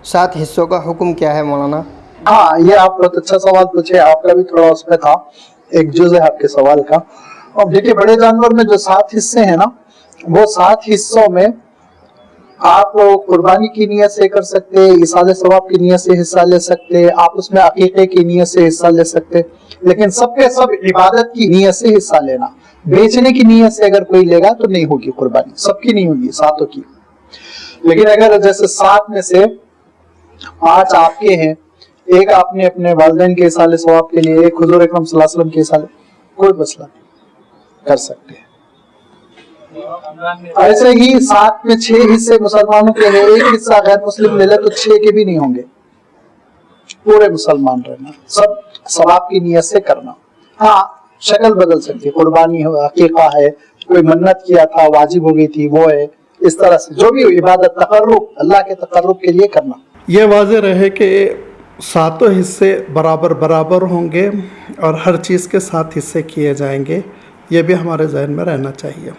सात हिस्सों का हुक्म क्या है मौलाना? हाँ, ये आप बहुत अच्छा सवाल पूछे। आपका भी थोड़ा उसमें था, एक जुज़ है आपके सवाल का। अब देखिए, बड़े जानवर में जो 7 हिस्से हैं ना, वो 7 हिस्सों में आप कुर्बानी की नियत से कर सकते, इसाले सवाब की नियत से हिस्सा ले सकते, आप उसमें अकीके की नियत से हिस्सा ले सकते, लेकिन सबके सब इबादत की नियत से हिस्सा लेना। बेचने की नियत से अगर कोई लेगा तो नहीं होगी कुर्बानी, सबकी नहीं होगी, 7 की। लेकिन अगर जैसे 7 में से 5 आपके हैं, एक आपने अपने वालिदैन के इसाले सवाब के लिए, एक हुजूर अकरम सल्लल्लाहु अलैहि वसल्लम के इसाले, कोई मसला नहीं, कर सकते हैं। ऐसे ही 7 में 6 हिस्से मुसलमानों के लिए, एक हिस्सा गैर मुस्लिम ले ले तो 6 के भी नहीं होंगे, पूरे मुसलमान रहना, सब सवाब की नियत से करना। हाँ, शक्ल बदल सकती है, कुर्बानी हो, अकीका है, कोई मन्नत किया था वाजिब हो गई थी, वो है, इस तरह से जो भी इबादत तकर्रुब, अल्लाह के तकर्रुब के लिए करना। ये वाज़ेह रहे कि 7 हिस्से बराबर बराबर होंगे और हर चीज़ के 7 हिस्से किए जाएंगे, ये भी हमारे जहन में रहना चाहिए।